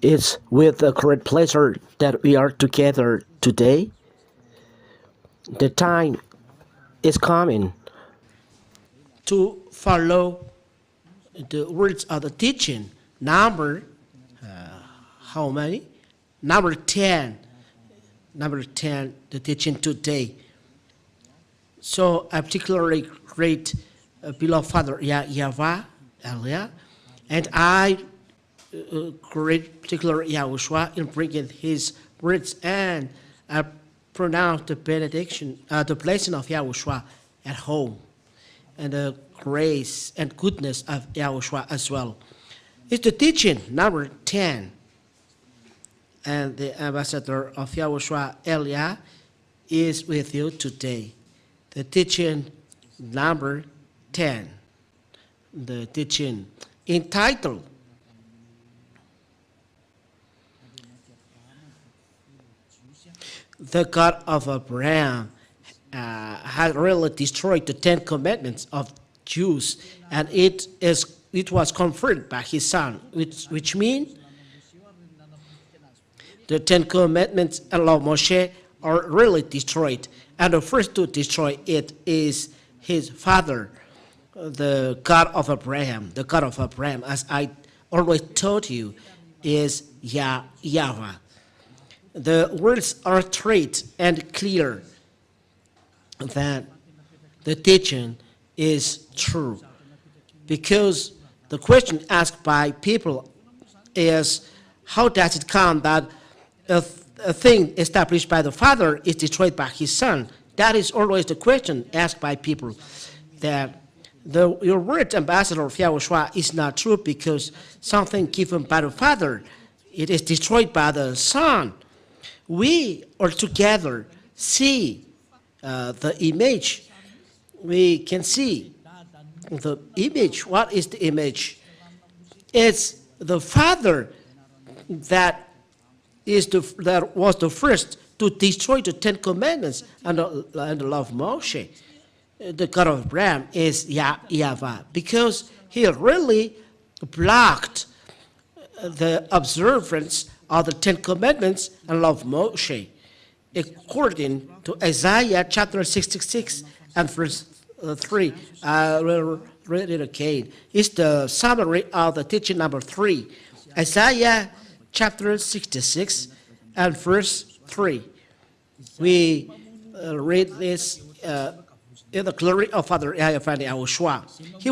It's with a great pleasure that we are together today. The time is coming to follow the words of the teaching. Number, how many? Number 10. Number 10, the teaching today. So I particularly great beloved Father YAHVAH earlier, and I great particular YAHOSHUAH in bringing his words, and I pronounce the benediction, the blessing of YAHOSHUAH at home, and the grace and goodness of YAHOSHUAH as well. It's the teaching number 10, and the ambassador of YAHOSHUAH Elia is with you today. The teaching number 10, the teaching entitled The God of Abraham had really destroyed the 10 commandments of Jews, and it was confirmed by his son, which means the 10 commandments and law of Moshe are really destroyed, and the first to destroy it is his father, the God of Abraham. The God of Abraham, as I always told you, is YAHVAH. The words are straight and clear that the teaching is true, because the question asked by people is, how does it come that a thing established by the father is destroyed by his son? That is always the question asked by people, that your word, ambassador of YAHOSHUAH, is not true because something given by the father, it is destroyed by the son. We all together see the image. We can see the image. What is the image? It's the father that was the first to destroy the 10 commandments and the law of Moshe. The God of Abraham is YAHVAH, because he really blocked the observance of the 10 commandments and law of Moshe. According to Isaiah chapter 66 and verse 3, I will read it again. It's the summary of the teaching number 3. Isaiah chapter 66 and verse 3. We read this in the glory of Father YAHOSHUAH. He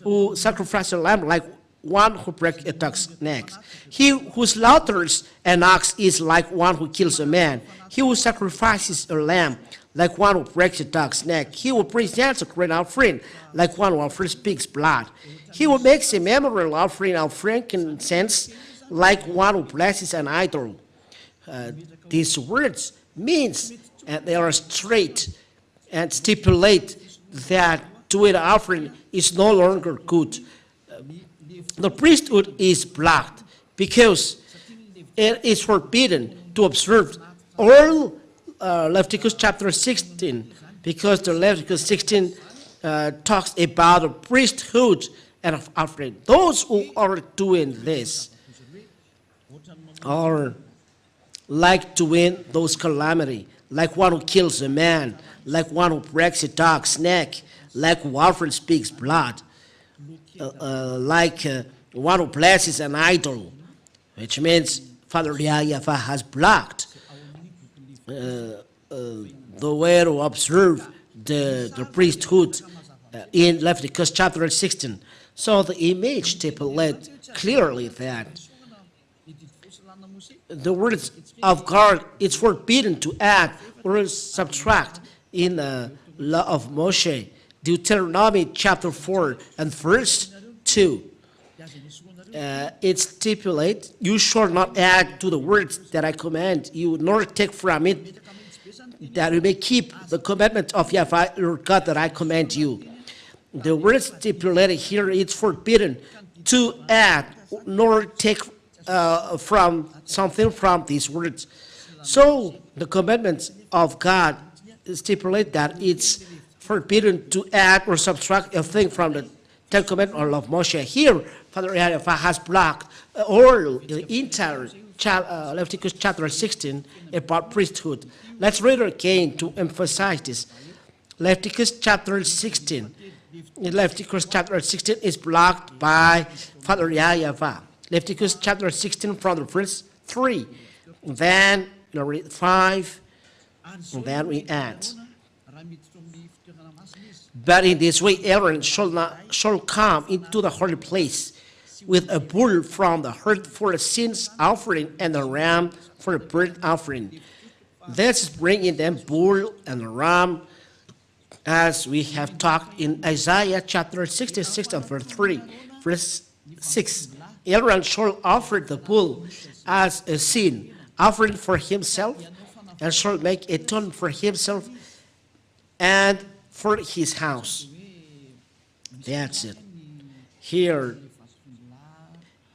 who sacrificed a lamb like one who breaks a dog's neck. He who slaughters an ox is like one who kills a man. He who sacrifices a lamb like one who breaks a dog's neck. He who presents a grain offering like one who offers pig's blood. He who makes a memorial offering of frankincense like one who blesses an idol. These words means, and they are straight and stipulate that doing an offering is no longer good. The priesthood is blocked because it is forbidden to observe all Leviticus chapter 16, because the Leviticus 16 talks about the priesthood and offering. Those who are doing this are like doing those calamity, like one who kills a man, like one who breaks a dog's neck, like who offers pig's blood, like one who blesses an idol, which means Father YAHVAH has blocked the way to observe the priesthood in Leviticus chapter 16. So the image stipulates clearly that the words of God, it's forbidden to add or subtract in the law of Moshe. Deuteronomy chapter 4 and verse 2. It stipulates, you shall not add to the words that I command you, nor take from it, that you may keep the commandment of YAHVAH your God that I command you. The word stipulated here, it's forbidden to add nor take from something from these words. So the commandments of God stipulate that it's forbidden to add or subtract a thing from the Ten Commandments or law of Moshe. Here, Father YAHVAH has blocked all the entire Leviticus chapter 16 about priesthood. Let's read it again to emphasize this. Leviticus chapter 16. Leviticus chapter 16 is blocked by Father YAHVAH. Leviticus chapter 16 from the verse 3. Then you read 5. And then we add. But in this way Aaron shall come into the holy place with a bull from the herd for a sins offering and a ram for a burnt offering. Let's bring in them bull and a ram, as we have talked in Isaiah chapter 66 and verse 3. Verse 6. Aaron shall offer the bull as a sin offering for himself, and shall make atonement for himself and for his house. That's it. Here,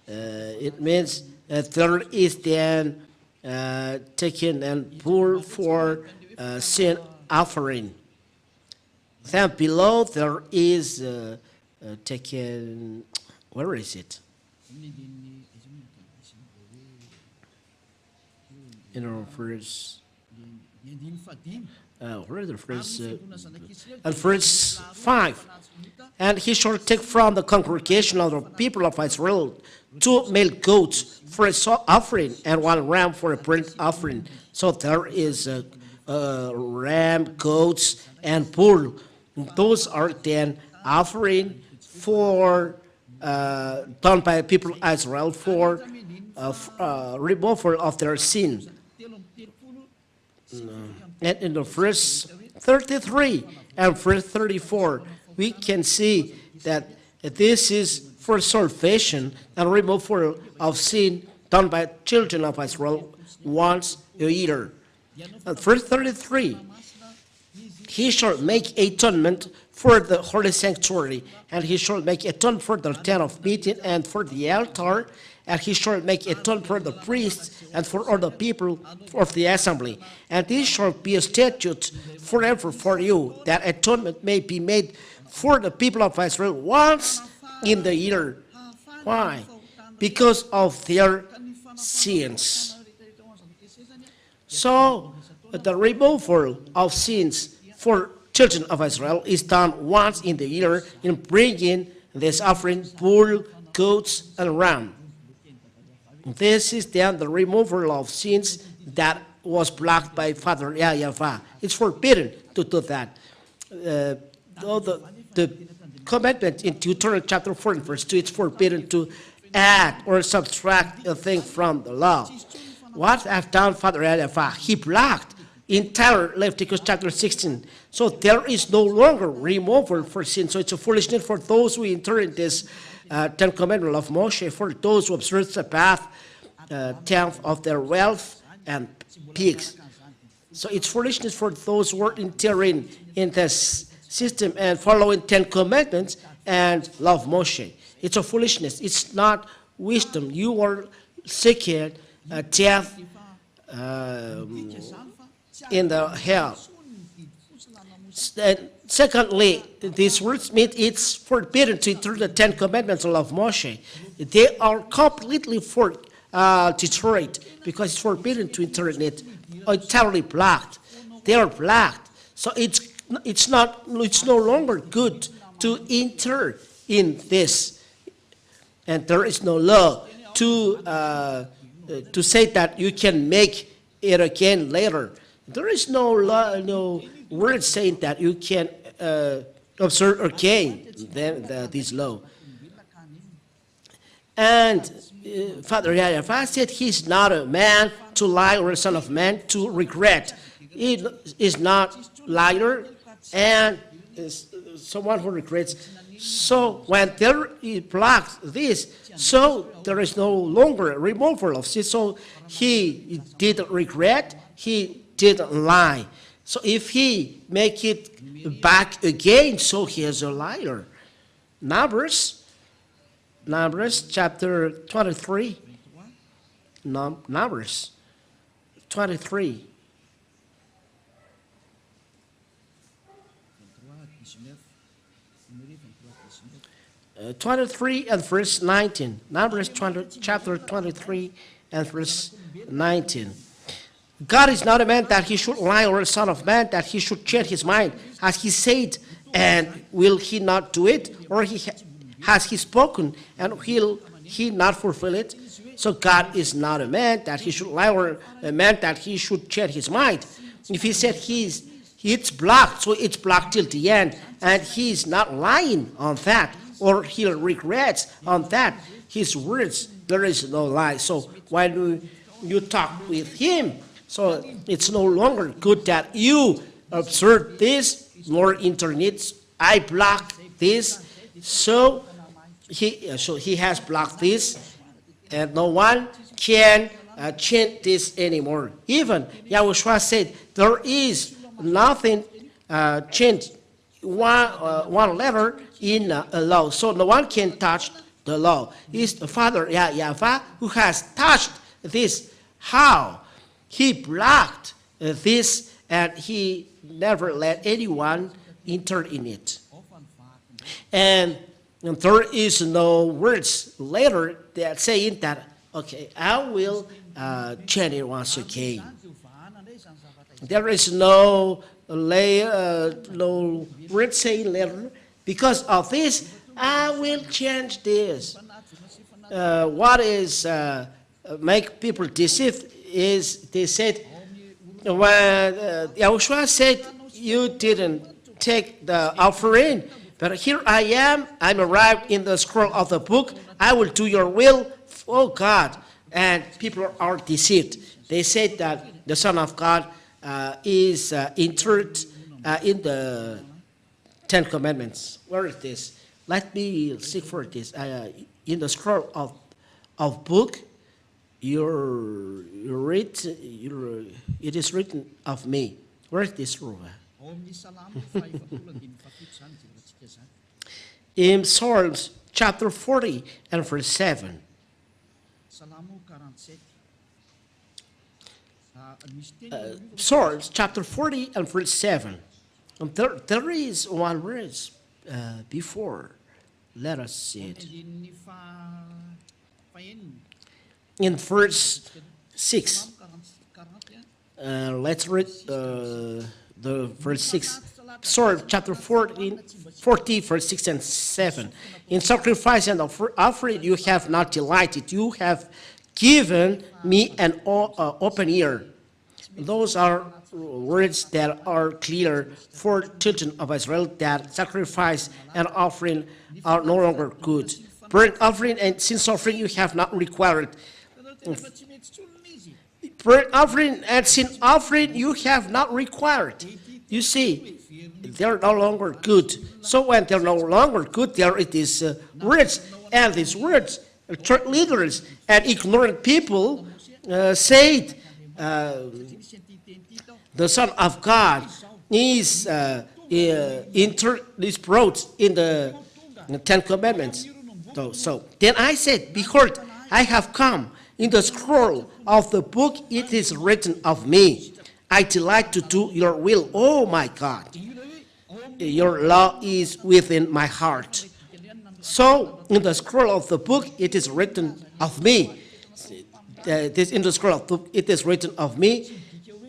it means that there is then taken and bull for sin offering. Then below there is taken, where is it? Verse, where is the verse? Verse 5. And he shall take from the congregation of the people of Israel 2 male goats for a salt offering and 1 ram for a burnt offering. So there is ram, goats, and bull. Those are then offering for done by the people of Israel for removal of their sin. And in the verse 33 and verse 34, we can see that this is for salvation and removal of sin done by children of Israel once a year. Verse 33, he shall make atonement for the holy sanctuary, and he shall make atonement for the tent of meeting and for the altar, and he shall make atonement for the priests and for all the people of the assembly. And this shall be a statute forever for you, that atonement may be made for the people of Israel once in the year. Why? Because of their sins. So, the removal of sins for children of Israel is done once in the year in bringing this offering, bull, goats, and ram. This is then the removal of sins that was blocked by Father YAHVAH. It's forbidden to do that. The commandment in Deuteronomy chapter 4 and verse 2, it's forbidden to add or subtract a thing from the law. What have done Father YAHVAH? He blocked entire Leviticus chapter 16. So there is no longer removal for sin. So it's a foolishness for those who enter in this 10 commandment of Moshe, for those who observe the path, tenth of their wealth and pigs. So it's foolishness for those who are entering in this system and following 10 commandments and love Moshe. It's a foolishness. It's not wisdom. You are seeking death in the hell. And secondly, these words mean it's forbidden to enter the 10 commandments of Moshe. They are completely destroyed because it's forbidden to enter in it. Entirely blocked. They are blocked. So it's no longer good to enter in this, and there is no law to say that you can make it again later. There is no law, no word saying that you can observe again this law. And Father YAHVAH said he's not a man to lie or a son of man to regret. He is not liar and is someone who regrets. So when there he blocks this, so there is no longer a removal of sin. So he didn't regret, he didn't lie. So if he make it back again, so he is a liar. Numbers chapter 23. Numbers 23. 23 and verse 19. Numbers chapter 23 and verse 19. God is not a man that he should lie, or a son of man that he should change his mind. Has he said, and will he not do it? Or has he spoken, and will he not fulfill it? So God is not a man that he should lie, or a man that he should change his mind. If he said it's blocked, so it's blocked till the end, and he's not lying on that, or he regrets on that. His words, there is no lie. So when you talk with him, so it's no longer good that you observe this, Lord internet, I block this, so he has blocked this, and no one can change this anymore. Even YAHOSHUAH said there is nothing changed, one letter in a law, so no one can touch the law. It's the Father YAHVAH who has touched this. How? He blocked this, and he never let anyone enter in it. And there is no words later that saying that, okay, I will change it once again. There is no word saying later, because of this, I will change this. What is make people deceived is they said, when YAHOSHUAH said, you didn't take the offering, but here I am, I'm arrived in the scroll of the book, I will do your will, oh God. And people are deceived. They said that the Son of God is entered in the Ten Commandments. Where is this? Let me seek for this. In the scroll of book, it is written of me. Where is this rule? In Psalms chapter 40 and verse 7. Psalms chapter 40 and verse 7. There is one verse before. Let us see it. In verse 6. Let's read the verse 6. Psalm chapter 40, verse 6 and 7. In sacrifice and offering you have not delighted. You have given me an open ear. Those are words that are clear for children of Israel, that sacrifice and offering are no longer good. Burnt offering and sin offering you have not required. Burnt offering and sin offering you have not required. You see, they're no longer good. So when they're no longer good, there it is words. And these words, church leaders and ignorant people said, the Son of God is brought in the Ten Commandments. So then I said, behold, I have come. In the scroll of the book it is written of me. I delight to do your will, oh my God. Your law is within my heart. So in the scroll of the book it is written of me. In the scroll of the book it is written of me,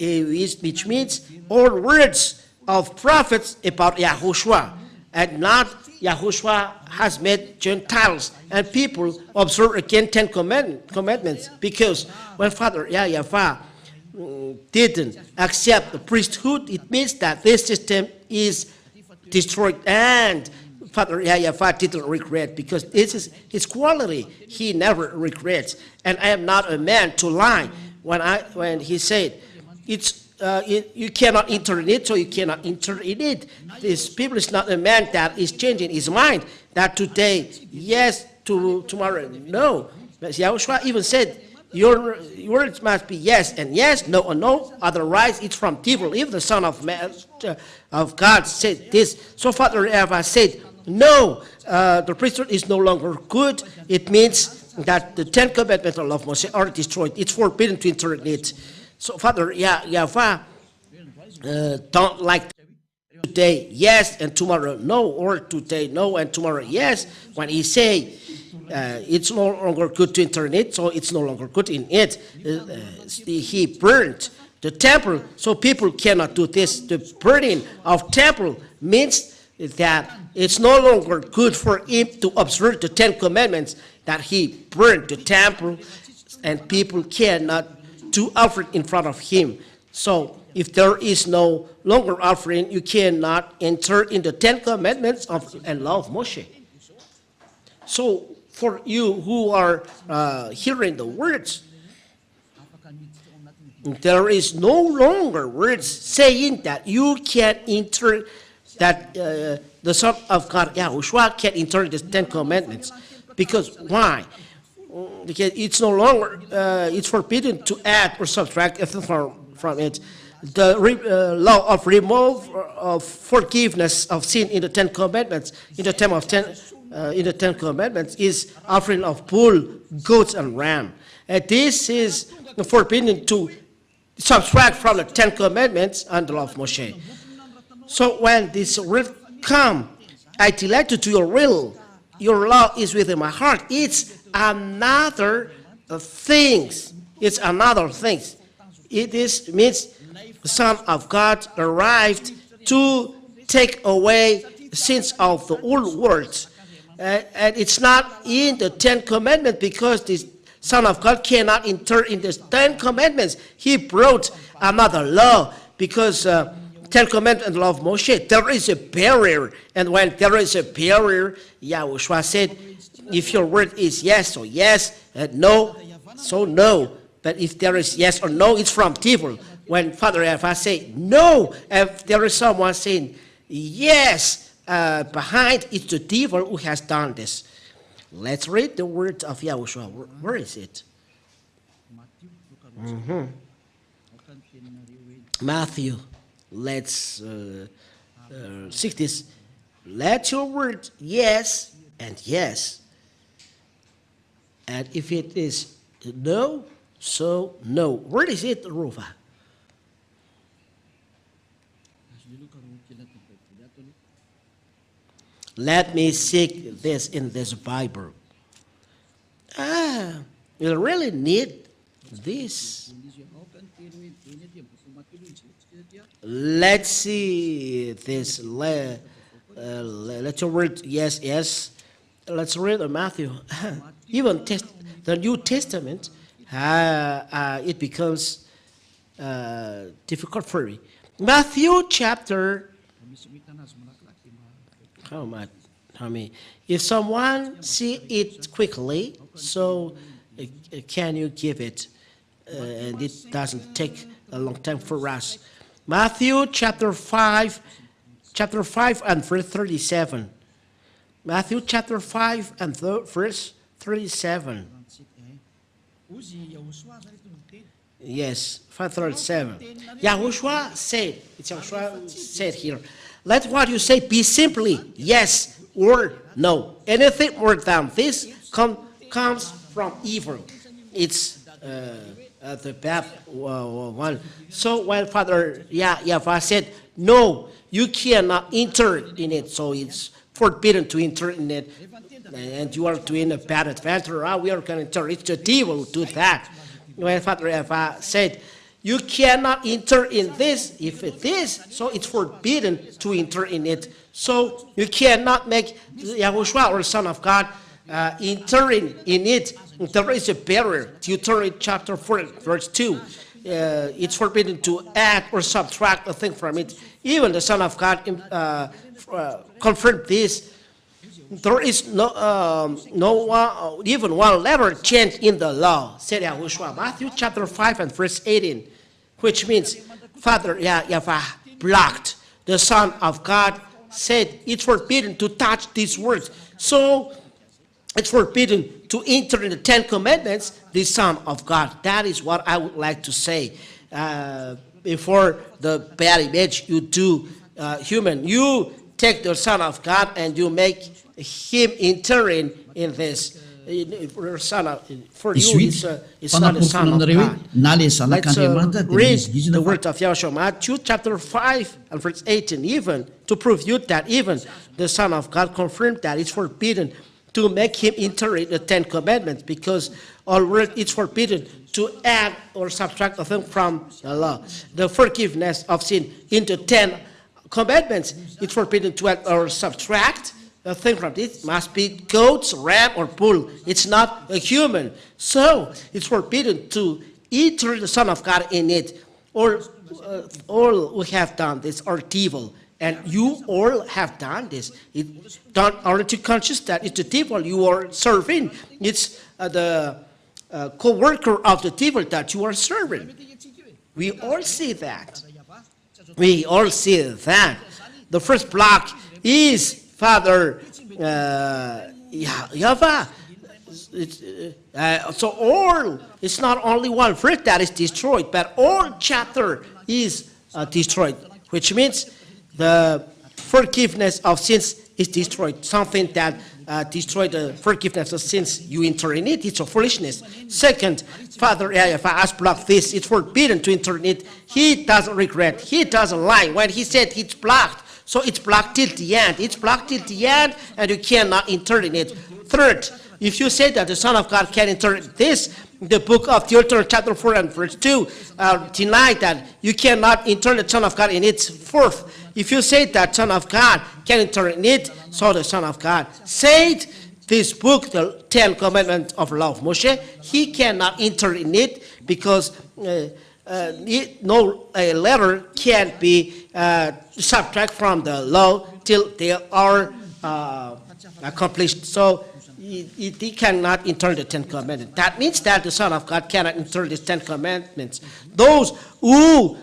which means all words of prophets about YAHOSHUAH, and not YAHOSHUAH has made Gentiles and people observe again 10 commandments, because when Father YAHVAH didn't accept the priesthood, it means that this system is destroyed, and Father YAHVAH didn't regret, because this is his quality. He never regrets. And I am not a man to lie. When he said, you cannot enter in it, so you cannot enter in it. This people is not a man that is changing his mind, that today, yes, tomorrow, no. YAHOSHUAH even said, your words must be yes and yes, no and no, otherwise it's from devil. If the Son of Man, of God said this, so Father YAHVAH said, no, the priesthood is no longer good. It means that the 10 commandments of Moses are destroyed. It's forbidden to enter in it. So Father YAHVAH don't like to today yes and tomorrow no, or today no and tomorrow yes. When he say it's no longer good to enter in it, so it's no longer good in it. He burned the temple, so people cannot do this. The burning of temple means that it's no longer good for him to observe the 10 commandments, that he burned the temple, and people cannot do offering in front of him. So if there is no longer offering, you cannot enter in the 10 commandments and law of Moshe. So for you who are hearing the words, there is no longer words saying that you can enter, that the Son of God, Yahushua, can enter the 10 commandments. Because why? Because it's no longer, it's forbidden to add or subtract anything from it. The law of remove of forgiveness of sin in the 10 commandments, in the 10 commandments, is offering of bull, goats, and ram. And this is forbidden to subtract from the 10 commandments and the law of Moshe. So when this will come, I delight to do your will, your law is within my heart. It's another thing. It's another thing. It is means the Son of God arrived to take away the sins of the old world. And it's not in the 10 commandments, because the Son of God cannot enter in the 10 commandments. He brought another law, because 10 commandments and the law of Moshe, there is a barrier. And when there is a barrier, Yahushua said, if your word is yes, so yes, and no, so no. But if there is yes or no, it's from devil. When Father YAHVAH say no, if there is someone saying yes, behind, it's the devil who has done this. Let's read the words of Yahushua. Where is it? Matthew. Let's seek this. Let your word yes and yes. And if it is no, so no. Where is it, Ruva? Let me seek this in this Bible. You really need this. Let's see this. Let your word yes, yes. Let's read Matthew. Even the New Testament, it becomes difficult for me. Matthew chapter. How many? If someone see it quickly, so can you give it? And it doesn't take a long time for us. Matthew chapter 5 and verse 37. Matthew chapter 5 and verse 37. Yes, 537. Yahushua said here, let what you say be simply yes or no. Anything more than this comes from evil. It's the bad one. So when Father YAHVAH said, no, you cannot enter in it, so it's forbidden to enter in it, and you are doing a bad adventure, we are going to enter. It's the devil who do that. When Father YAHVAH said, you cannot enter in this, if it is, so it's forbidden to enter in it. So you cannot make Yahushua or Son of God entering in it. There is a barrier. Deuteronomy chapter 4, verse 2. It's forbidden to add or subtract a thing from it. Even the Son of God confirmed this. There is even one letter change in the law, said Yahushua. Matthew chapter 5 and verse 18, which means Father YAHVAH blocked. The Son of God said it's forbidden to touch these words. So it's forbidden to enter in the 10 commandments, the Son of God. That is what I would like to say. Before the bad image you do human, you take the Son of God and you make him entering in this son of, for Is you, sweet. it's not a son of God. Let's read the word of Yahushua, Matthew chapter 5 and verse 18, even to prove you that even the Son of God confirmed that it's forbidden to make him enter in the 10 Commandments, because already it's forbidden to add or subtract a thing from the law. The forgiveness of sin into 10 Commandments, it's forbidden to add or subtract a thing from it. Must be goats, ram, or bull. It's not a human. So it's forbidden to enter the Son of God in it. Or all we have done this are evil. And you all have done this. Aren't you conscious that it's the devil you are serving? It's the co-worker of the devil that you are serving. We all see that. We all see that. The first block is Father YAHVAH. So all, it's not only one verse that is destroyed, but all chapter is destroyed, which means the forgiveness of sins is destroyed. Something that destroyed the forgiveness of sins, you enter in it, it's a foolishness. Second, Father YAHVAH has blocked this. It's forbidden to enter in it. He doesn't regret. He doesn't lie. When he said it's blocked, so it's blocked till the end. It's blocked till the end, and you cannot enter in it. Third, if you say that the Son of God can enter this, the book of Deuteronomy chapter 4 and verse 2 deny that you cannot enter the Son of God in its fourth. If you say that Son of God can enter in it, so the Son of God said this book, the 10 Commandments of law of Moshe, he cannot enter in it because no letter can be subtracted from the law till they are accomplished. So he cannot enter the 10 Commandments. That means that the Son of God cannot enter the 10 Commandments. Those who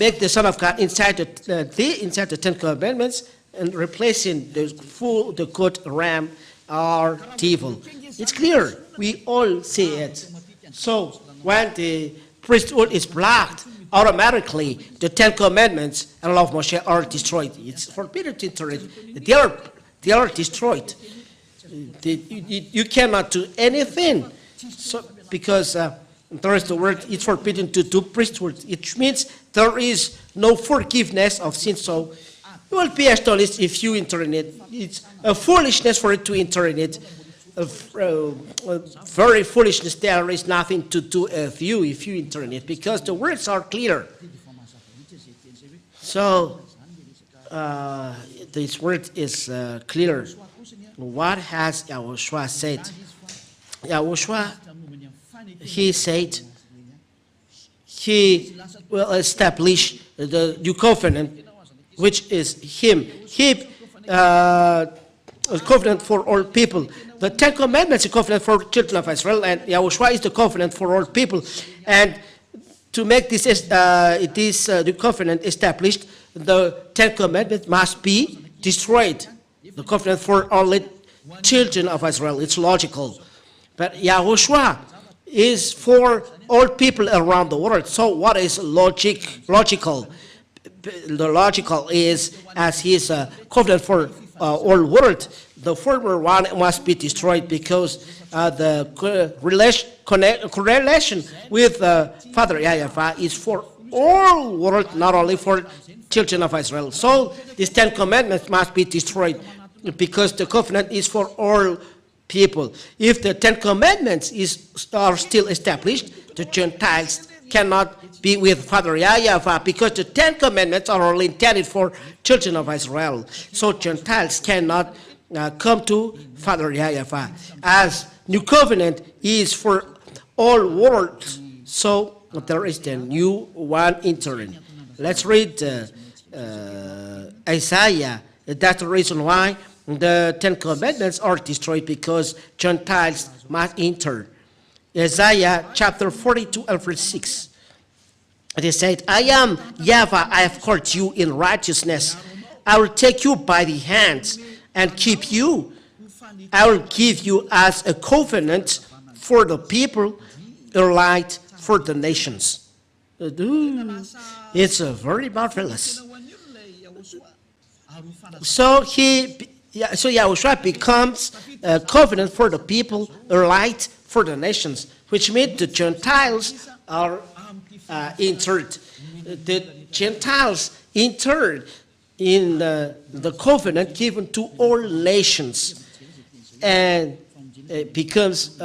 make the Son of God inside the 10 Commandments and replacing the goat ram are evil. It's clear. We all see it. So when the priesthood is blocked, automatically the 10 Commandments and law of Moshe are destroyed. It's forbidden to enter it. They are destroyed. You cannot do anything. So, because there is the word, it's forbidden to do priesthood. It means there is no forgiveness of sin. So you will be astonished if you enter in it. It's a foolishness for it to enter in it. Very foolishness. There is nothing to do with you if you enter in it, because the words are clear. So this word is clear. What has YAHOSHUAH said? YAHOSHUAH, he said he will establish the new covenant, which is him. A covenant for all people. The 10 Commandments is a covenant for children of Israel, and YAHOSHUAH is the covenant for all people. And to make this new covenant established, the 10 Commandments must be destroyed. The covenant for only children of Israel. It's logical. But YAHOSHUAH is for all people around the world. So what is logical? The logical is, as he is a covenant for all world, the former one must be destroyed, because the correlation with Father YAHVAH is for all world, not only for children of Israel. So these 10 Commandments must be destroyed, because the covenant is for all people. If the 10 Commandments are still established, the Gentiles cannot be with Father YAHVAH, because the 10 Commandments are only intended for children of Israel. So Gentiles cannot come to Father YAHVAH. As new covenant is for all worlds, so there is the new one entering. Let's read Isaiah. That's the reason why the 10 Commandments are destroyed, because Gentiles must enter. Isaiah chapter 42 and verse 6. It said, I am YAHVAH, I have called you in righteousness. I will take you by the hands and keep you. I will give you as a covenant for the people, a light for the nations. It's very marvelous. So he So Yahushua becomes a covenant for the people, a light for the nations, which means the Gentiles are entered. The Gentiles entered in the covenant given to all nations, and it becomes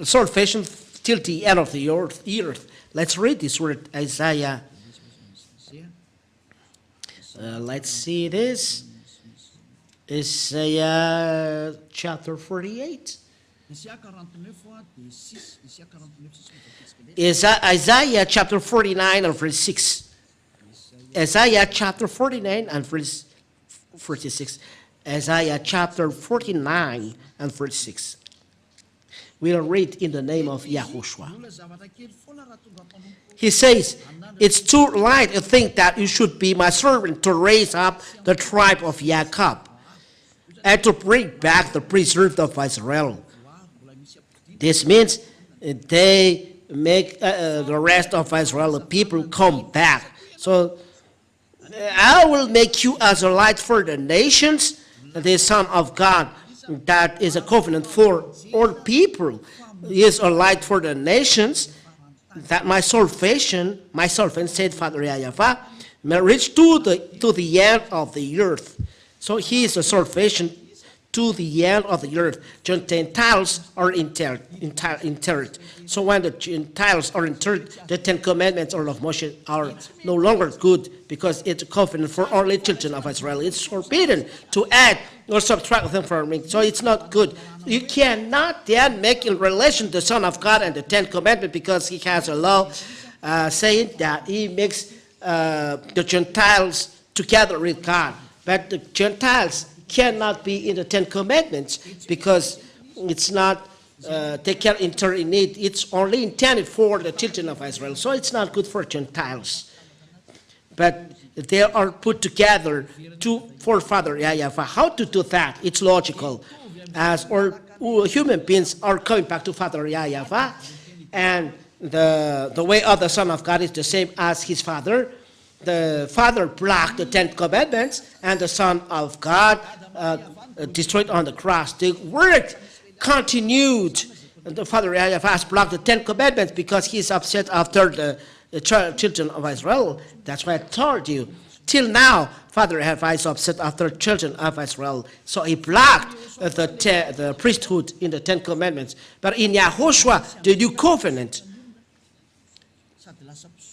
salvation till the end of the earth. Let's read this word, Isaiah. Let's see this. Isaiah chapter 48. Isaiah chapter 49 and verse 6. Isaiah chapter 49 and verse 46. Isaiah chapter 49 and verse 6. We'll read in the name of YAHOSHUAH. He says, it's too light to think that you should be my servant to raise up the tribe of Jacob and to bring back the preserved of Israel. This means they make the rest of Israel, the people, come back. So I will make you as a light for the nations, the Son of God. That is a covenant for all people. He is a light for the nations. That my salvation, said Father YAHVAH, may reach to the end of the earth. So he is a salvation to the end of the earth. Gentiles are interred. So when the Gentiles are interred, the Ten Commandments or of Moshe are no longer good, because it's a covenant for all the children of Israel. It's forbidden to add or subtract them from it. So it's not good. You cannot then make in relation the Son of God and the Ten Commandments, because he has a law saying that he makes the Gentiles together with God. But the Gentiles cannot be in the Ten Commandments, because it's not, they can't enter in it. It's only intended for the children of Israel. So it's not good for Gentiles. But they are put together for Father YAHVAH. How to do that? It's logical. As all human beings are coming back to Father YAHVAH, and the way of the Son of God is the same as his Father. The Father blocked the Ten Commandments, and the Son of God destroyed on the cross. The word continued. The Father YAHVAH blocked the Ten Commandments because he's upset after the children of Israel. That's why I told you. Till now, Father YAHVAH is upset after children of Israel. So he blocked the priesthood in the Ten Commandments. But in YAHOSHUAH, the new covenant,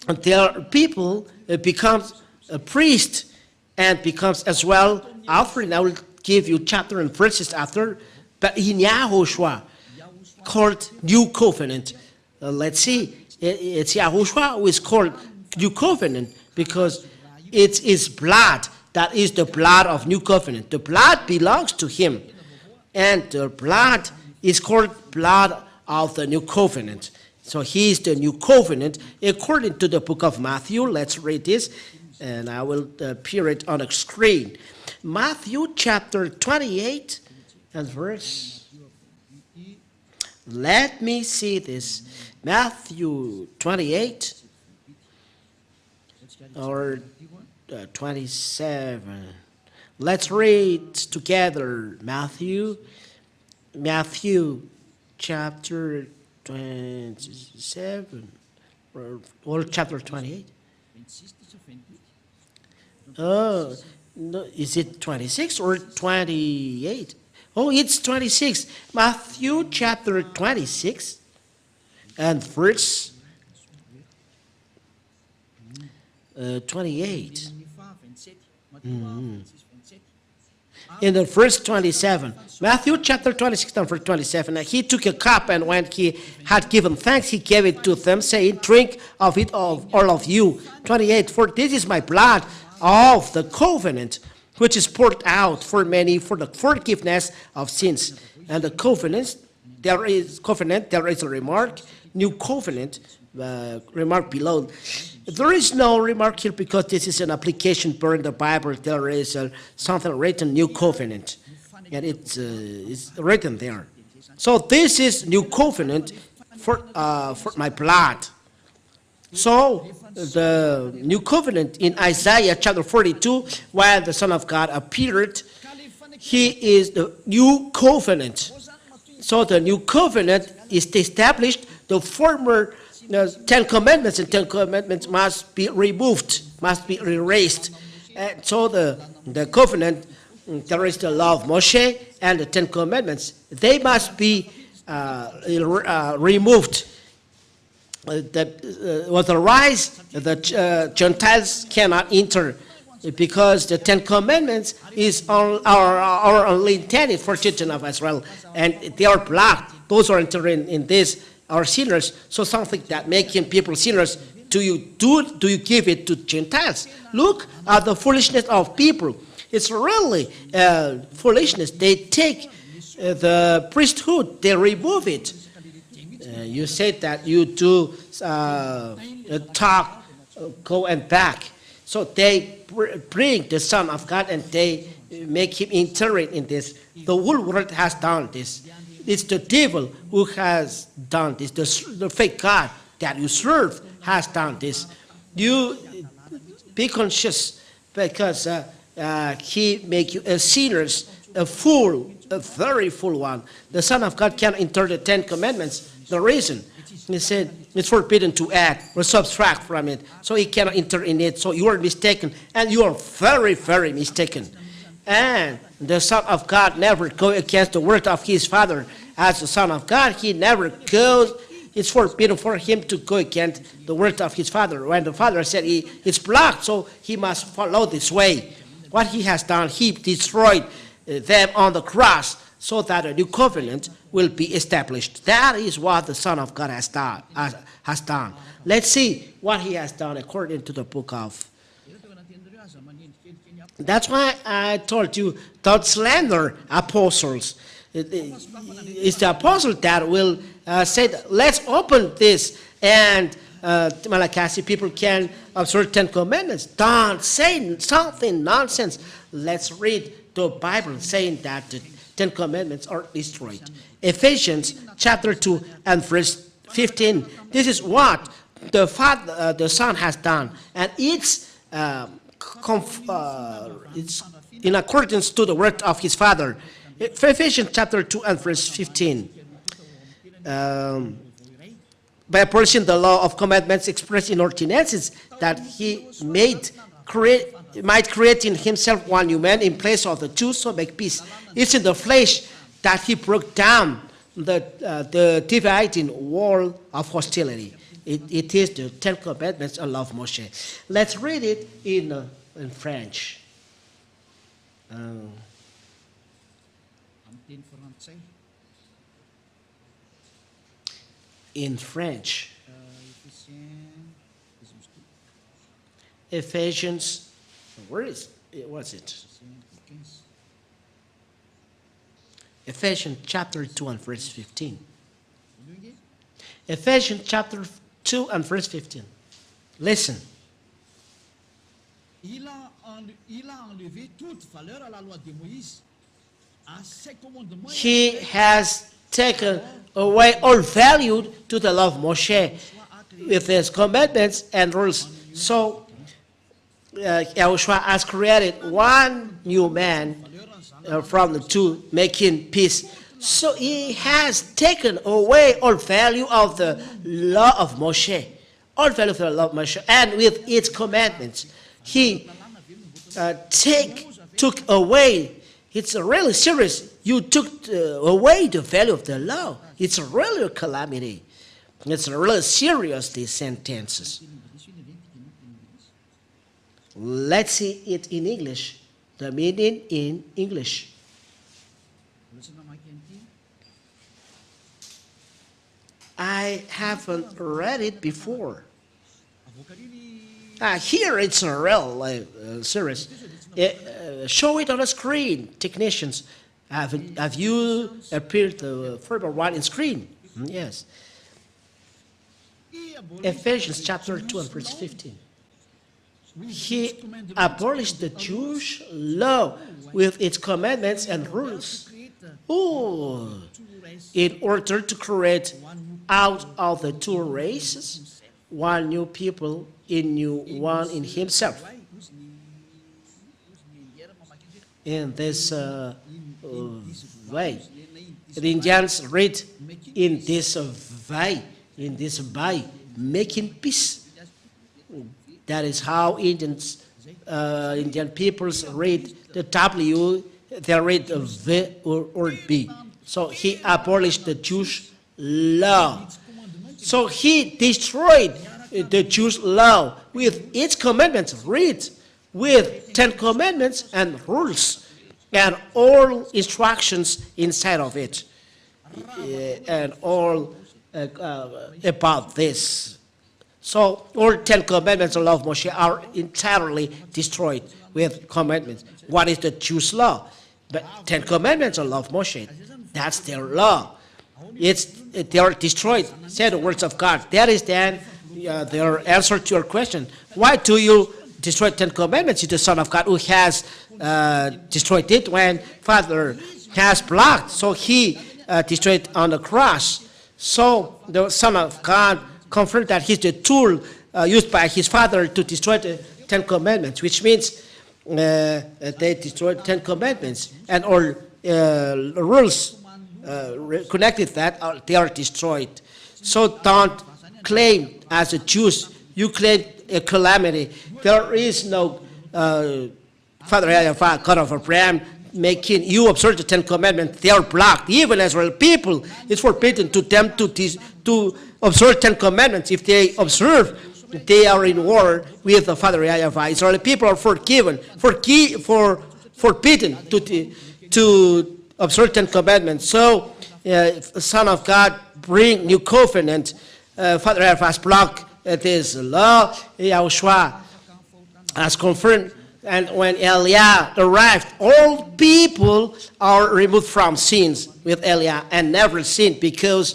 until people becomes a priest and becomes as well offering. I will give you chapter and verses after. But in YAHOSHUAH, called new covenant. Let's see. It's YAHOSHUAH who is called new covenant because it's his blood. That is the blood of new covenant. The blood belongs to him. And the blood is called blood of the new covenant. So he is the new covenant according to the book of Matthew. Let's read this, and I will appear it on the screen. Matthew chapter 28 and verse. Let me see this. Matthew 28 or 27. Let's read together Matthew chapter 27 or chapter 28. Oh, no, is it 26 or 28? Oh, it's 26. Matthew chapter 26 and verse 28. In the verse 27, Matthew chapter 26 and verse 27, he took a cup, and when he had given thanks, he gave it to them, saying, drink of it, of all of you. 28, for this is my blood of the covenant, which is poured out for many for the forgiveness of sins. And the covenant, there is a remark, new covenant, remark below. There is no remark here because this is an application per in the Bible. There is something written, new covenant, and it's written there. So this is new covenant for my blood. So the new covenant in Isaiah chapter 42, while the Son of God appeared, He is the new covenant. So the new covenant is established. The former Ten Commandments and Ten Commandments must be removed, must be erased. And so the covenant, there is the law of Moshe and the Ten Commandments. They must be removed. Otherwise, the Gentiles cannot enter, because the Ten Commandments are only intended for children of Israel, and they are blocked. Those who are entering in this are sinners. So something that making people sinners, do you give it to Gentiles? Look at the foolishness of people. It's really foolishness. They take the priesthood, they remove it. You said that you do talk, go and back. So they bring the Son of God and they make him enter in this. The whole world has done this. It's the devil who has done this. The fake God that you serve has done this. You be conscious, because he make you a sinners, a fool, a very fool one. The Son of God can't enter the Ten Commandments. The reason, he said, it's forbidden to add or subtract from it. So he cannot enter in it. So you are mistaken, and you are very, very mistaken. And the Son of God never goes against the word of his Father. As the Son of God, he never goes. It's forbidden for him to go against the word of his Father. When the Father said it's blocked, so he must follow this way. What he has done, he destroyed them on the cross so that a new covenant will be established. That is what the Son of God has done. Let's see what he has done according to the book of. That's why I told you, don't slander apostles. It's the apostle that will say, let's open this, and Malachi people can observe 10 commandments. Don't say something nonsense. Let's read the Bible saying that the 10 commandments are destroyed. Ephesians chapter 2 and verse 15. This is what the Son has done, and it's in accordance to the word of his Father. Ephesians chapter 2 and verse 15. By abolishing the law of commandments expressed in ordinances, that he might create in himself one new man in place of the two, so make peace. It's in the flesh that he broke down the dividing wall of hostility. It is the Ten Commandments and law of Moshe. Let's read it in French. In French. Ephesians, where is it? What's it? Ephesians chapter 2 and verse 15. Ephesians chapter 2 and verse 15. Listen. Il a enlevé toute valeur à la loi de Moïse, à ses commandements. He has taken away all value to the law of Moshe with his commandments and rules. So YAHOSHUAH has created one new man from the two, making peace. So he has taken away all value of the law of Moshe, all value of the law of Moshe, and with its commandments. He took away. It's really serious. You took away the value of the law. It's really a calamity. It's really serious, these sentences. Let's see it in English. The meaning in English. I haven't read it before. Here it's a real serious. Show it on the screen, technicians. Have you appeared the further one in screen? Yes. Ephesians chapter 2 and verse 15. He abolished the Jewish law with its commandments and rules. Oh, in order to create out of the two races one new people in one in himself. in this way. The Indians read in this way, making peace. That is how Indian peoples read the W, they read the V or B. So he abolished the Jewish law. So he destroyed the Jewish law with its commandments, read with 10 commandments and rules and all instructions inside of it, and all about this. So all 10 commandments of law of Moshe are entirely destroyed with commandments. What is the Jewish law? But 10 commandments of law of Moshe, that's their law. They are destroyed, said the words of God. That is then their answer to your question. Why do you destroy 10 commandments? You're the Son of God who has destroyed it when Father has blocked. So he destroyed on the cross. So the Son of God confirmed that he's the tool used by his Father to destroy the 10 commandments, which means they destroyed 10 commandments and all rules connected that they are destroyed. So don't claim as a Jews, you claim a calamity. There is no Father YAHVAH, God of Abraham, making you observe the 10 commandments. They are blocked. Even Israel people, it's forbidden to them to observe 10 commandments. If they observe, they are in war with the Father YAHVAH. Israeli people are forbidden to observe 10 commandments. So, Son of God, bring new covenant. Father YAHVAH blocked this law. YAHOSHUAH has confirmed. And when Eliah arrived, all people are removed from sins with Eliah and never sinned, because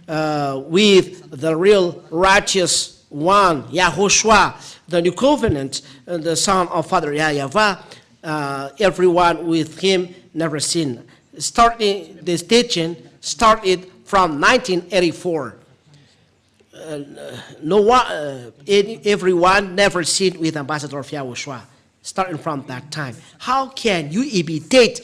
with the real righteous one, YAHOSHUAH, the new covenant, the son of Father YAHVAH, everyone with him never sinned. Starting this teaching started from 1984. Everyone never sinned with Ambassador of YAHOSHUAH. Starting from that time, how can you imitate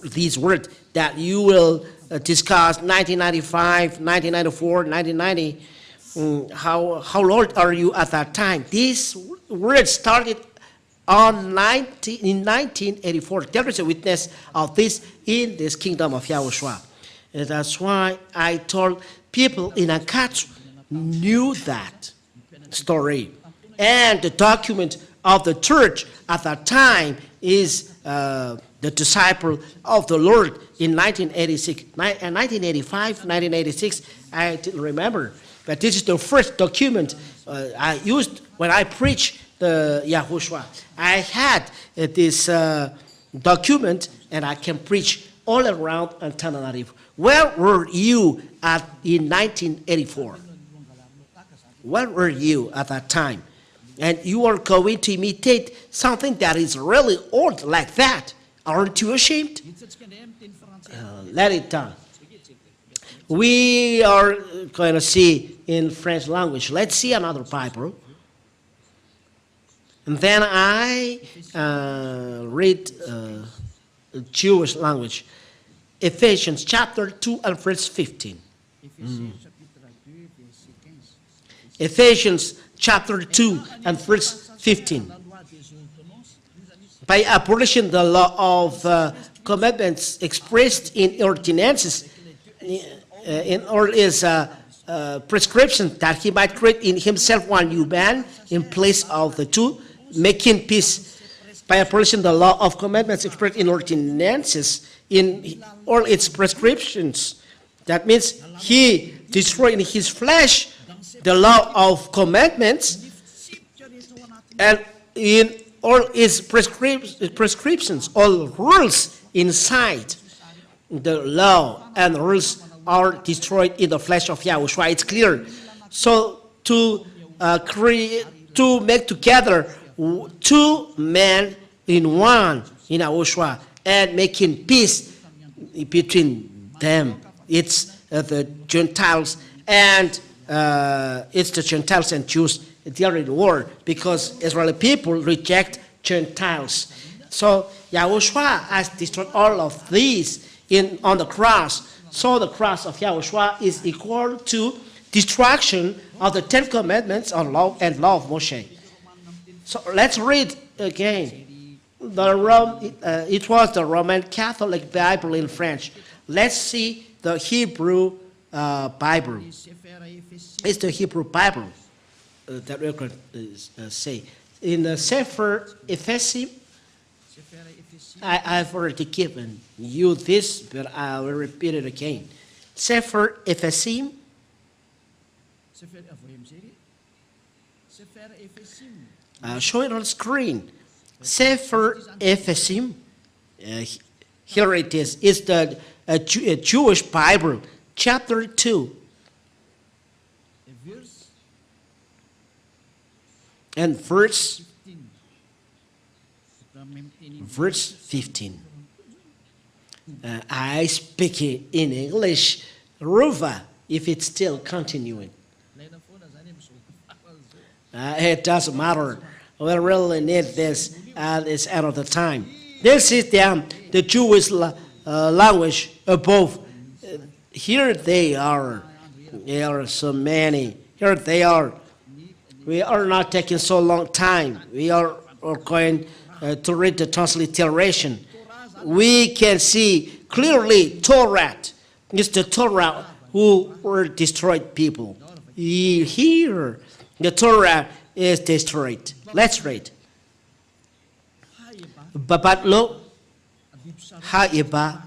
these words that you will discuss 1995, 1994, 1990? How old are you at that time? These words started in 1984. There is a witness of this in this kingdom of YAHOSHUAH. And that's why I told people in Ankatsu knew that story. And the document of the church at that time is the disciple of the Lord in 1986, 1985, 1986, I didn't remember. But this is the first document I used when I preached the YAHOSHUAH. I had this document, and I can preach all around Antananarivo. Where were you in 1984? Where were you at that time? And you are going to imitate something that is really old like that. Aren't you ashamed? Let it down. We are going to see in French language. Let's see another Bible. And then I read Jewish language. Ephesians chapter 2 and verse 15. Ephesians chapter 2 and verse 15. By abolishing the law of commandments expressed in ordinances, in all his prescription, that he might create in himself one new man in place of the two, making peace. By abolishing the law of commandments expressed in ordinances, in all its prescriptions. That means he destroyed in his flesh the law of commandments, and in all its prescriptions, all rules inside the law and rules are destroyed in the flesh of YAHOSHUAH. It's clear. So to make together two men in one in YAHOSHUAH and making peace between them. It's the Gentiles and Jews. They are in war because Israeli people reject Gentiles. So Yahushua has destroyed all of these on the cross. So the cross of Yahushua is equal to destruction of the 10 commandments and law of Moshe. So let's read again. It was the Roman Catholic Bible in French. Let's see the Hebrew Bible. It's the Hebrew Bible that we can say. In the Sefer Ephesim, I've already given you this, but I will repeat it again. Sefer Ephesim. I'll show it on the screen. Sefer Ephesim. Here it is. It's the Jewish Bible, chapter 2. And verse 15. I speak it in English, Ruva, if it's still continuing. It doesn't matter. We really need this at this end of the time. This is the Jewish language above. Here they are. There are so many. Here they are. We are not taking so long time. We are going to read the transliteration. We can see clearly Torah. It's the Torah who were destroyed people. Here, the Torah is destroyed. Let's read. Babatlo haiba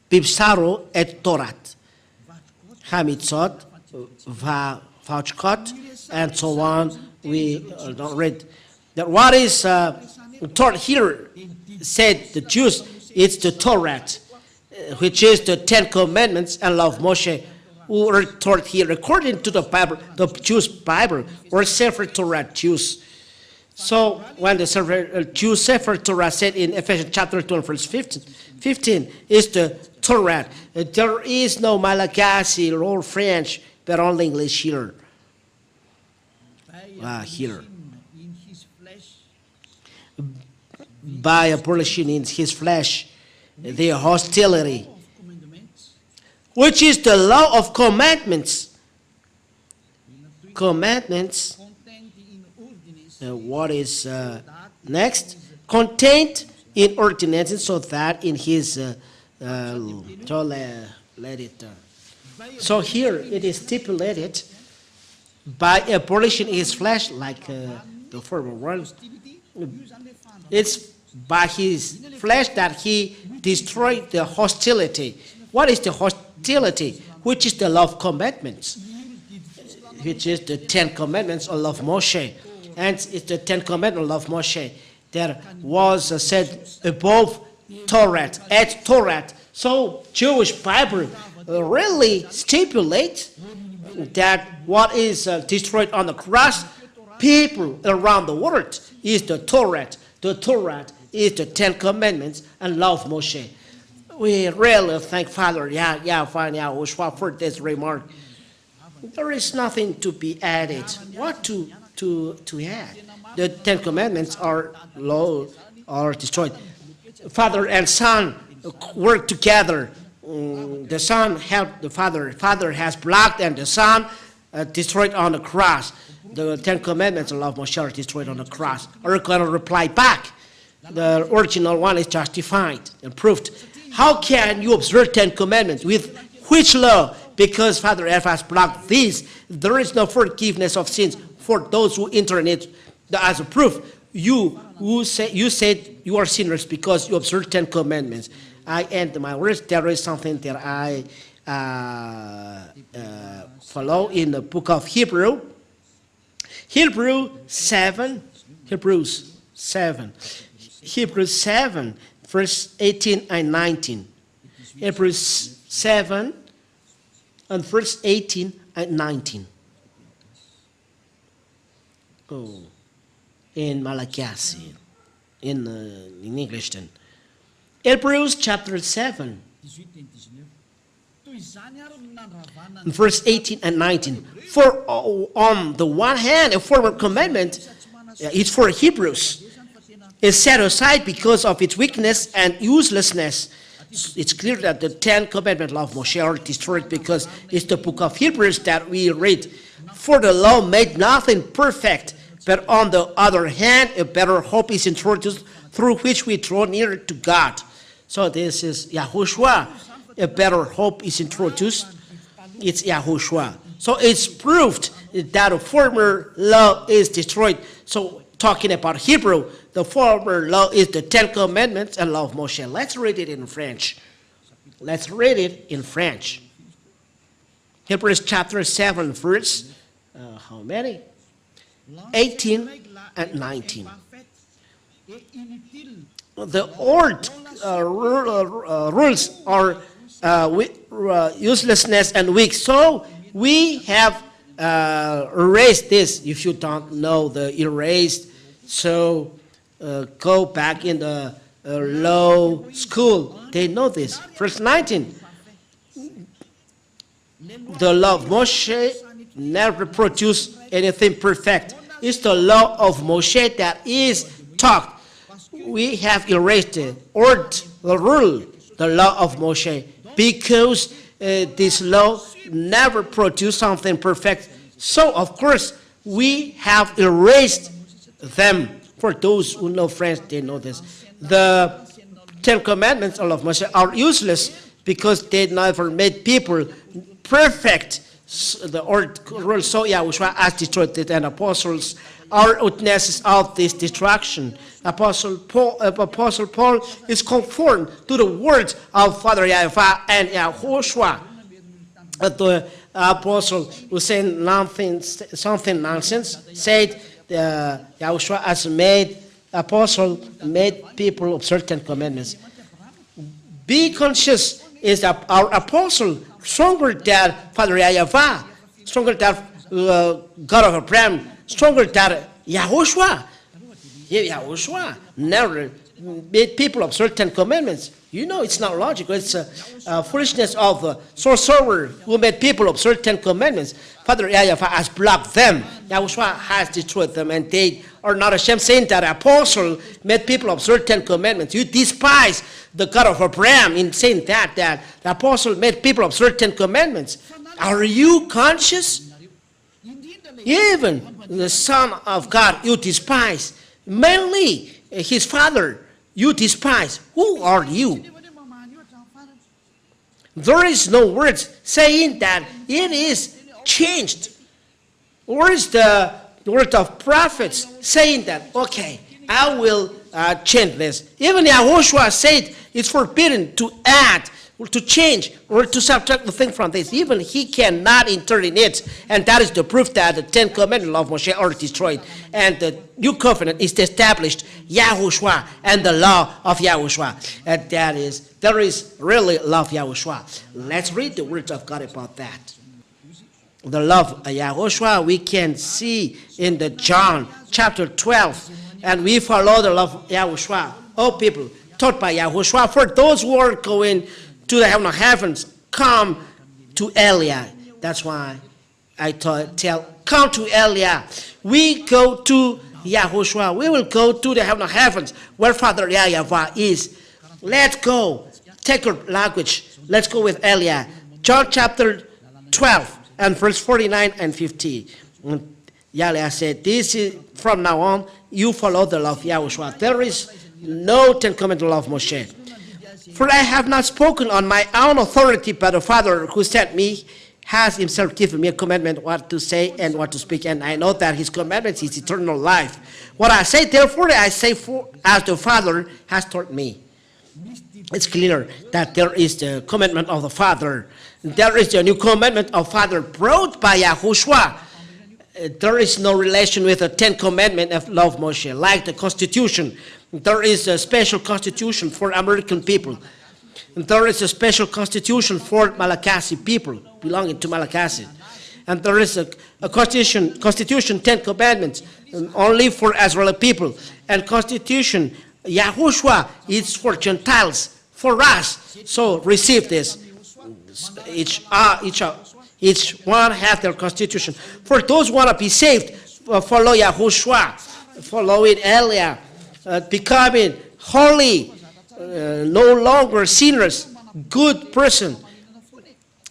bibsaro et Torat hamitzot vachkot and so on. We don't read that. What is taught here? Said the Jews, it's the Torah, which is the 10 Commandments and law of Moshe, who are taught here according to the Bible, the Jewish Bible, or Sefer Torah Jews. So when the Jews Sefer Torah said in Ephesians chapter 2 verse 15 is the Torah. There is no Malagasy or French, but only English here. Here. By abolishing in his flesh the hostility, which is the law of commandments. Commandments. What is next? Contained in ordinances, so that in his so here it is stipulated by abolishing his flesh, like the former one. It's by his flesh that he destroyed the hostility. What is the hostility? Which is the law of commandments, which is the 10 commandments of law of Moshe. And it's the 10 commandments of Moshe that was said above Torah, at Torah. So Jewish Bible really stipulates that what is destroyed on the cross, people around the world, is the Torah. The Torah is the 10 Commandments and law of Moshe. We really thank Father YAHVAH and YAHOSHUAH for this remark. There is nothing to be added. What to add? The 10 Commandments are destroyed. Father and Son work together. The Son helped the Father. Father has blocked, and the Son destroyed on the cross. The 10 Commandments and law of Moshe are destroyed on the cross. Are going to reply back. The original one is justified and proved. How can you observe 10 Commandments? With which law? Because Father YAHVAH has blocked these. There is no forgiveness of sins for those who enter in it. As a proof, you said you are sinners because you observe 10 Commandments. I end my words. There is something that I follow in the book of Hebrews 7, verse 18 and 19. Hebrews 7 and verse 18 and 19. Oh, in Malagasy, in English then. Hebrews chapter 7, verse 18 and 19. For on the one hand, a former commandment is for Hebrews, is set aside because of its weakness and uselessness. It's clear that the 10 commandments of Moshe are destroyed because it's the book of Hebrews that we read. For the law made nothing perfect, but on the other hand, a better hope is introduced through which we draw near to God. So this is YAHOSHUAH. A better hope is introduced. It's YAHOSHUAH. So it's proved that the former law is destroyed. So talking about Hebrew, the former law is the 10 commandments and law of Moshe. Let's read it in French. Let's read it in French. Hebrews chapter 7, verse, how many? 18 and 19. The old rules are uselessness and weak. So we have erased this. If you don't know the erased, so go back in the law school. They know this. Verse 19. The law of Moshe never produced anything perfect. It's the law of Moshe that is taught. We have erased it, or the rule, the law of Moshe, because this law never produced something perfect. So, of course, we have erased them. For those who know French, they know this. The 10 commandments of Moshe are useless because they never made people perfect. The old rule, so YAHOSHUAH has destroyed it, and apostles are witnesses of this destruction. Apostle Paul is conformed to the words of Father YAHVAH and YAHOSHUAH. The apostle who said something nonsense said YAHOSHUAH has made people of certain commandments. Be conscious is that our apostle stronger than Father YAHVAH, stronger than God of Abraham, stronger than YAHOSHUAH. YAHOSHUAH never made people of certain commandments. You know, it's not logical. It's foolishness of the sorcerer who made people of certain commandments. Father YAHVAH has blocked them. YAHOSHUAH has destroyed them, and they are not ashamed, saying that apostle made people of certain commandments. You despise the God of Abraham in saying that the apostle made people of certain commandments. Are you conscious? Even the Son of God you despise. Mainly his Father you despise. Who are you? There is no words saying that it is changed. Where is the word of prophets saying that, okay, I will change this? Even YAHOSHUAH said it's forbidden to add, or to change, or to subtract the thing from this. Even he cannot enter in it. And that is the proof that the 10 commandments of Moshe are destroyed. And the new covenant is established, YAHOSHUAH, and the law of YAHOSHUAH. And there is really love YAHOSHUAH. Let's read the words of God about that. The love of YAHOSHUAH we can see in the John chapter 12. And we follow the love of YAHOSHUAH. Oh, people, taught by YAHOSHUAH. For those who are going to the heaven of heavens, come to Eliah. That's why I tell, come to Eliah. We go to YAHOSHUAH. We will go to the heaven of heavens where Father YAHVAH is. Let's go. Take your language. Let's go with Eliah. John chapter 12 and verse 49 and 50. Eliah said, this is from now on, you follow the law of YAHOSHUAH. There is no 10 commandments of Moshe. For I have not spoken on my own authority, but the Father who sent me has himself given me a commandment what to say and what to speak. And I know that his commandment is eternal life. What I say, therefore, I say as the Father has taught me. It's clear that there is the commandment of the Father. There is the new commandment of Father brought by YAHOSHUAH. There is no relation with the 10 commandments of law of Moshe, like the Constitution. There is a special constitution for American people. And there is a special constitution for Malagasy people belonging to Malagasy. And there is a constitution 10 commandments only for Israeli people. And constitution YAHOSHUAH is for Gentiles, for us. So receive this. Each one has their constitution. For those who want to be saved, follow YAHOSHUAH, follow it Eliah. becoming holy, no longer sinners, good person.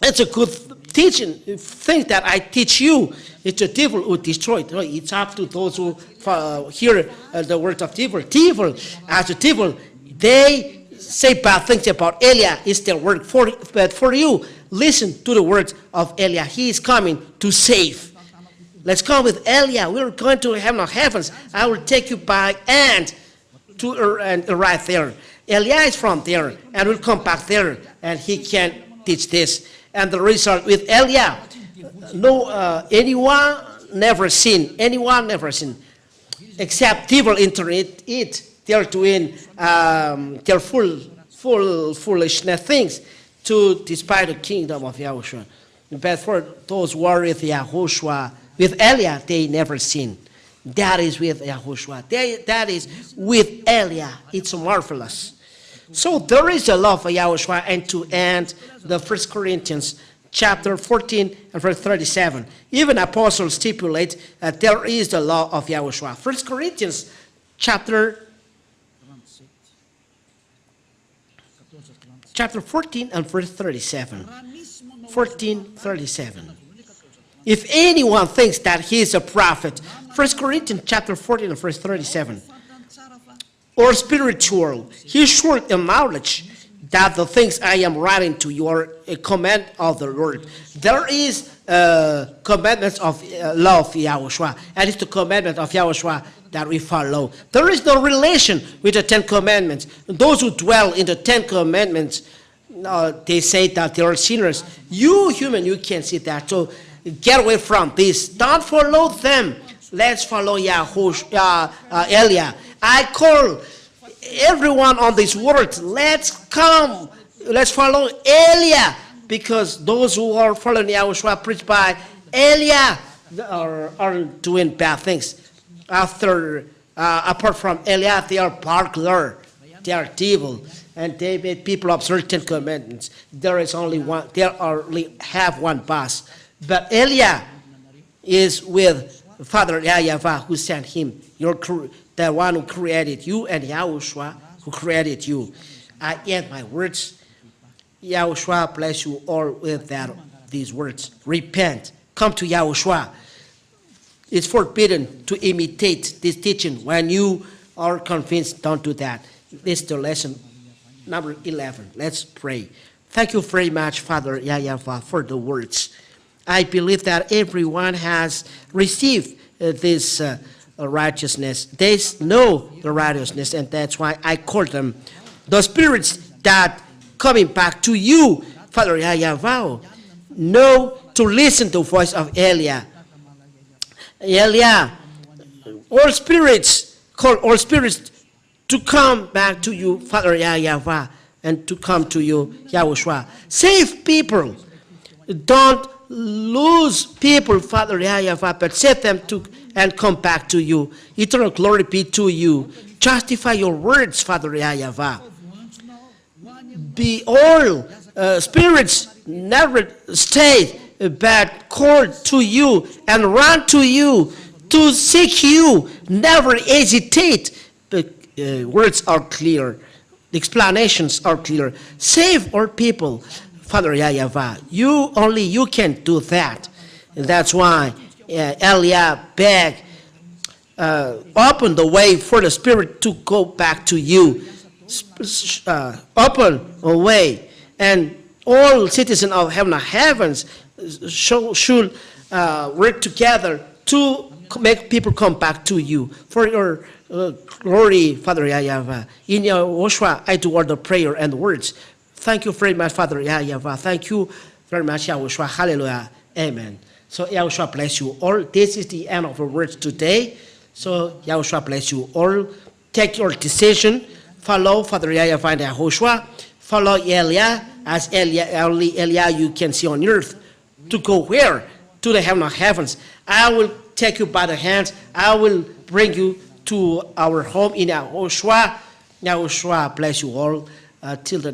It's a good teaching thing that I teach you. It's a devil who destroyed. It's up to those who hear the word of devil. Devil, as a devil, they say bad things about Eliah. It's their word. But for you, listen to the words of Eliah. He is coming to save. Let's come with Eliah. We're going to heavens. I will take you by hand to right there. Eliah is from there, and will come back there, and he can teach this. And the result with Eliah, anyone never seen, except devil enter it. They're doing their foolishness things to despite the kingdom of Yahushua. But for those who are with Yahushua, with Eliah, they never sin. That is with Yahushua. That is with Eliah. It's marvelous. So there is a law for Yahushua, and to end the 1 Corinthians chapter 14 and verse 37. Even apostles stipulate that there is the law of Yahushua. 1 Corinthians chapter 14 and verse 37. 14:37. If anyone thinks that he is a prophet, 1 Corinthians chapter 14 and verse 37, or spiritual, he should acknowledge that the things I am writing to you are a command of the Lord. There is commandments of law of Yahushua, and it's the commandment of Yahushua that we follow. There is no relation with the 10 commandments. Those who dwell in the 10 commandments, they say that they are sinners. You human, you can't see that. So get away from this. Don't follow them. Let's follow Yahushua, Eliah. I call everyone on this world, let's come. Let's follow Eliah, because those who are following Yahushua preached by Eliah are doing bad things. Apart from Eliah, they are burglar, they are devil, and they made people observe 10 commandments. There is only one. They only have one boss, but Eliah is with Father YAHVAH, who sent him. The one who created you, and Yahushua who created you. I end my words. Yahushua bless you all with these words. Repent. Come to Yahushua. It's forbidden to imitate this teaching. When you are convinced, don't do that. This is the lesson number 11. Let's pray. Thank you very much, Father YAHVAH, for the words. I believe that everyone has received this righteousness. They know the righteousness, and that's why I call them the spirits that coming back to you, Father YAHVAH. Know to listen to the voice of Eliah. Eliah, all spirits, call all spirits to come back to you, Father YAHVAH, and to come to you, Yahushua. Save people. Don't lose people, Father YAHVAH, but set them to and come back to you. Eternal glory be to you. Justify your words, Father YAHVAH. Be all spirits never stay, but call to you and run to you to seek you. Never hesitate. The words are clear. The explanations are clear. Save our people, Father YAHVAH. Only you can do that. And that's why Eliah begged, open the way for the Spirit to go back to you. Open a way. And all citizens of heavens should work together to make people come back to you. For your glory, Father YAHVAH. In YAHOSHUAH, I do all the prayer and words. Thank you very much, Father YAHVAH. Thank you very much, YAHOSHUAH. Hallelujah. Amen. So YAHOSHUAH bless you all. This is the end of our words today. So YAHOSHUAH bless you all. Take your decision. Follow Father YAHVAH and YAHOSHUAH. Follow Eliah, as only Eliah you can see on earth. To go where? To the heaven of heavens. I will take you by the hands. I will bring you to our home in YAHOSHUAH. YAHOSHUAH bless you all. Till the